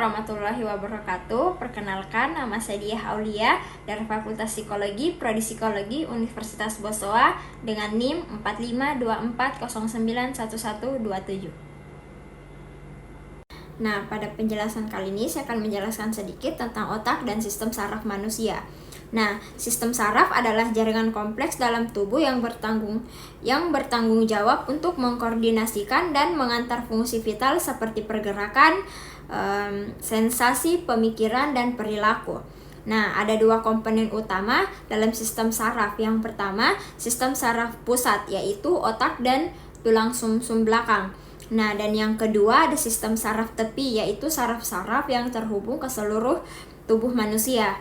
warahmatullahi wabarakatuh. Perkenalkan, nama saya Diah Aulia dari Fakultas Psikologi, Prodi Psikologi Universitas Bosowa dengan NIM 4524091127. Nah, pada penjelasan kali ini saya akan menjelaskan sedikit tentang otak dan sistem saraf manusia. Nah, sistem saraf adalah jaringan kompleks dalam tubuh yang bertanggung jawab untuk mengkoordinasikan dan mengantar fungsi vital seperti pergerakan, sensasi, pemikiran, dan perilaku. Nah, ada dua komponen utama dalam sistem saraf. Yang pertama, sistem saraf pusat, yaitu otak dan tulang sumsum belakang. Nah, dan yang kedua ada sistem saraf tepi, yaitu saraf-saraf yang terhubung ke seluruh tubuh manusia.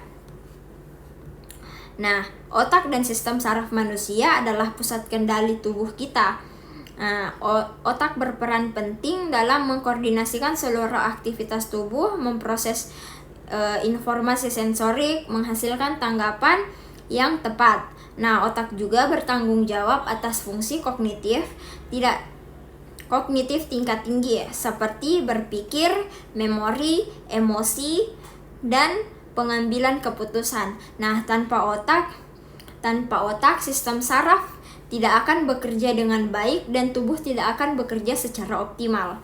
Nah, otak dan sistem saraf manusia adalah pusat kendali tubuh kita. Nah, otak berperan penting dalam mengkoordinasikan seluruh aktivitas tubuh, memproses informasi sensorik, menghasilkan tanggapan yang tepat. Nah, otak juga bertanggung jawab atas fungsi kognitif tingkat tinggi, seperti berpikir, memori, emosi, dan pengambilan keputusan. Nah, tanpa otak sistem saraf tidak akan bekerja dengan baik dan tubuh tidak akan bekerja secara optimal.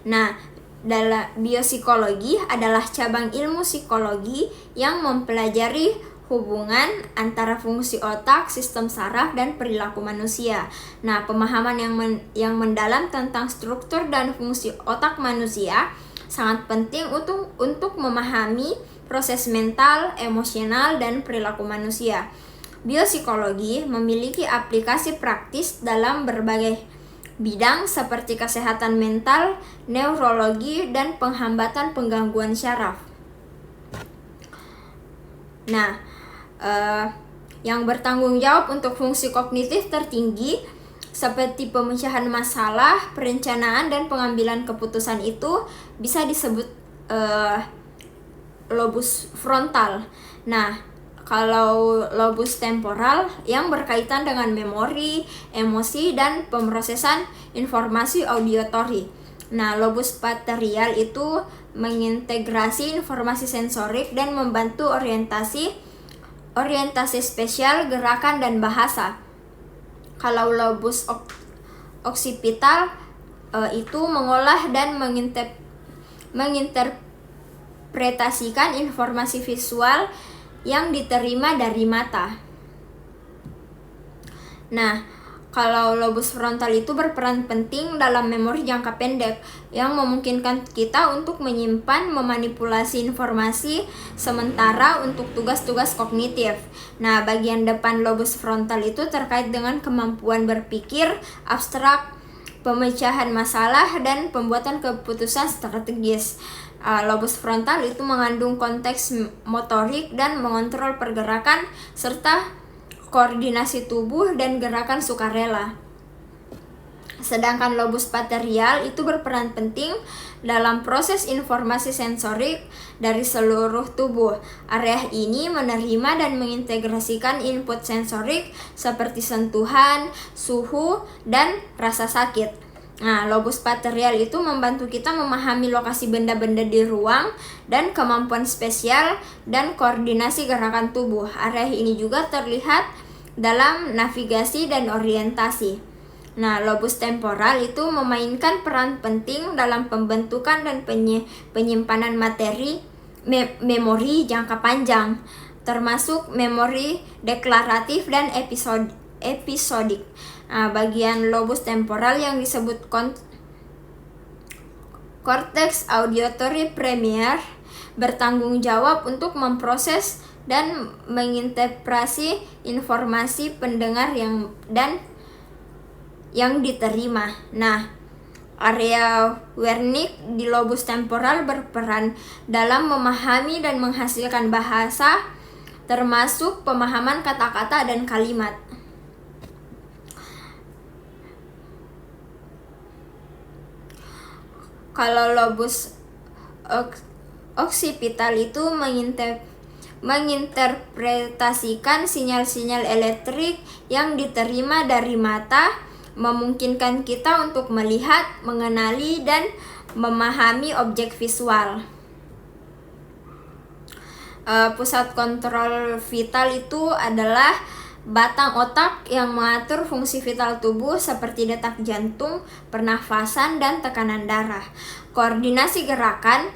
Nah, dalam biopsikologi adalah cabang ilmu psikologi yang mempelajari hubungan antara fungsi otak, sistem saraf, dan perilaku manusia. Nah, pemahaman yang mendalam tentang struktur dan fungsi otak manusia sangat penting untuk memahami proses mental, emosional, dan perilaku manusia. Biopsikologi memiliki aplikasi praktis dalam berbagai bidang seperti kesehatan mental, neurologi, dan penghambatan penggangguan syaraf. Nah, yang bertanggung jawab untuk fungsi kognitif tertinggi seperti pemecahan masalah, perencanaan, dan pengambilan keputusan itu bisa disebut lobus frontal. Nah, kalau lobus temporal yang berkaitan dengan memori, emosi, dan pemrosesan informasi auditory. Nah, lobus paterial itu mengintegrasi informasi sensorik dan membantu orientasi spesial, gerakan, dan bahasa. Kalau lobus occipital itu mengolah dan menginterpretasikan informasi visual yang diterima dari mata. Nah, kalau lobus frontal itu berperan penting dalam memori jangka pendek yang memungkinkan kita untuk menyimpan, memanipulasi informasi sementara untuk tugas-tugas kognitif. Nah, bagian depan lobus frontal itu terkait dengan kemampuan berpikir abstrak, pemecahan masalah, dan pembuatan keputusan strategis. Lobus frontal itu mengandung konteks motorik dan mengontrol pergerakan serta koordinasi tubuh dan gerakan sukarela. Sedangkan lobus paterial itu berperan penting dalam proses informasi sensorik dari seluruh tubuh. Area ini menerima dan mengintegrasikan input sensorik seperti sentuhan, suhu, dan rasa sakit. Nah, lobus paterial itu membantu kita memahami lokasi benda-benda di ruang dan kemampuan spesial dan koordinasi gerakan tubuh. Area ini juga terlihat dalam navigasi dan orientasi. Nah, lobus temporal itu memainkan peran penting dalam pembentukan dan penyimpanan memori jangka panjang, termasuk memori deklaratif dan episodik. Nah, bagian lobus temporal yang disebut cortex auditory premier bertanggung jawab untuk memproses dan menginterpretasi informasi pendengar yang diterima. Nah, area Wernicke di lobus temporal berperan dalam memahami dan menghasilkan bahasa, termasuk pemahaman kata-kata dan kalimat. Kalau lobus occipital itu menginterpretasikan sinyal-sinyal elektrik yang diterima dari mata, memungkinkan kita untuk melihat, mengenali, dan memahami objek visual. Pusat kontrol vital itu adalah batang otak yang mengatur fungsi vital tubuh seperti detak jantung, pernafasan, dan tekanan darah. Koordinasi gerakan,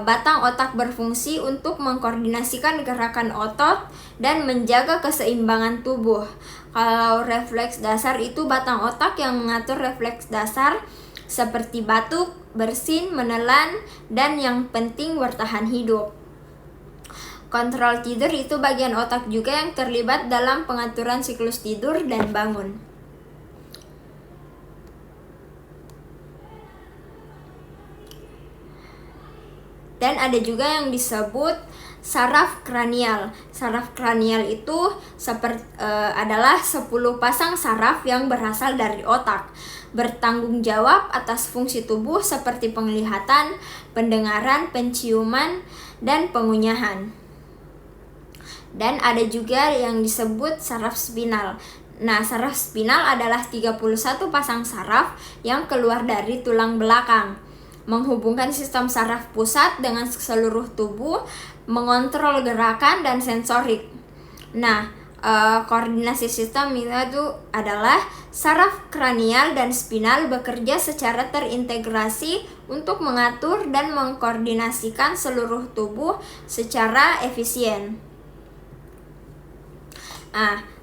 batang otak berfungsi untuk mengkoordinasikan gerakan otot dan menjaga keseimbangan tubuh. Kalau refleks dasar itu batang otak yang mengatur refleks dasar seperti batuk, bersin, menelan, dan yang penting bertahan hidup. Kontrol tidur itu bagian otak juga yang terlibat dalam pengaturan siklus tidur dan bangun. Dan ada juga yang disebut saraf kranial. Saraf kranial itu adalah 10 pasang saraf yang berasal dari otak, bertanggung jawab atas fungsi tubuh seperti penglihatan, pendengaran, penciuman, dan pengunyahan. Dan ada juga yang disebut saraf spinal. Nah, saraf spinal adalah 31 pasang saraf yang keluar dari tulang belakang, menghubungkan sistem saraf pusat dengan seluruh tubuh, mengontrol gerakan dan sensorik. Nah, koordinasi sistem itu adalah saraf kranial dan spinal bekerja secara terintegrasi untuk mengatur dan mengkoordinasikan seluruh tubuh secara efisien.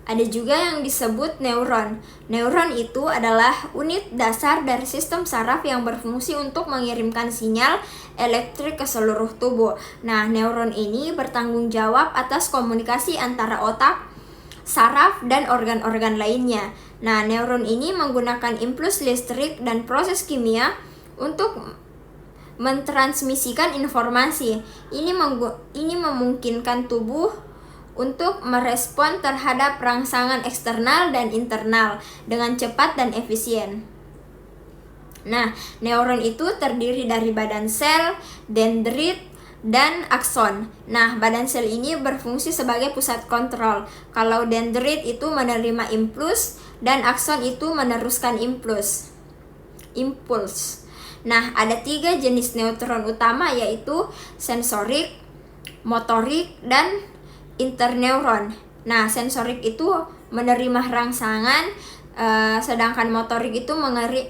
Ada juga yang disebut neuron. Neuron itu adalah unit dasar dari sistem saraf yang berfungsi untuk mengirimkan sinyal elektrik ke seluruh tubuh. Nah, neuron ini bertanggung jawab atas komunikasi antara otak, saraf, dan organ-organ lainnya. Nah, neuron ini menggunakan impuls listrik dan proses kimia untuk mentransmisikan informasi. Ini memungkinkan tubuh untuk merespon terhadap rangsangan eksternal dan internal dengan cepat dan efisien. Nah, neuron itu terdiri dari badan sel, dendrit, dan akson. Nah, badan sel ini berfungsi sebagai pusat kontrol. Kalau dendrit itu menerima impuls dan akson itu meneruskan impuls. Nah, ada 3 jenis neuron utama, yaitu sensorik, motorik, dan interneuron. Nah, sensorik itu menerima rangsangan, sedangkan motorik itu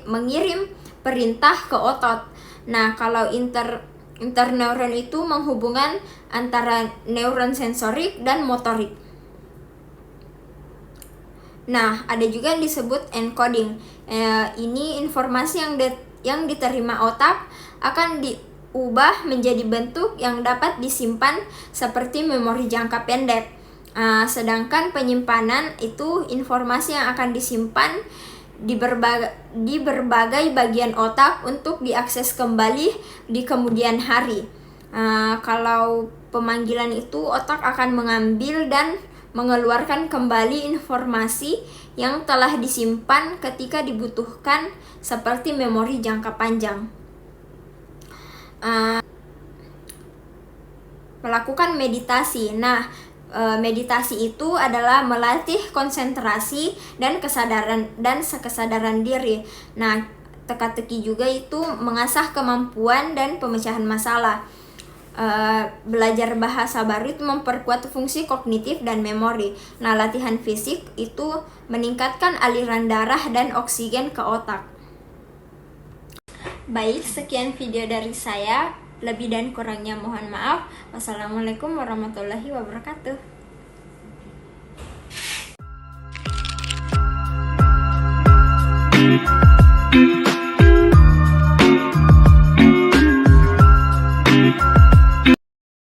mengirim perintah ke otot. Nah, kalau interneuron itu menghubungkan antara neuron sensorik dan motorik. Nah, ada juga yang disebut encoding. Ini informasi yang diterima otak akan diubah menjadi bentuk yang dapat disimpan seperti memori jangka pendek. Sedangkan penyimpanan itu informasi yang akan disimpan di berbagai bagian otak untuk diakses kembali di kemudian hari. Kalau pemanggilan itu, otak akan mengambil dan mengeluarkan kembali informasi yang telah disimpan ketika dibutuhkan seperti memori jangka panjang. Melakukan meditasi. Nah, meditasi itu adalah melatih konsentrasi dan kesadaran diri. Nah, teka-teki juga itu mengasah kemampuan dan pemecahan masalah. Belajar bahasa baru itu memperkuat fungsi kognitif dan memori. Nah, latihan fisik itu meningkatkan aliran darah dan oksigen ke otak. Baik, sekian video dari saya. Lebih dan kurangnya mohon maaf. Wassalamualaikum warahmatullahi wabarakatuh.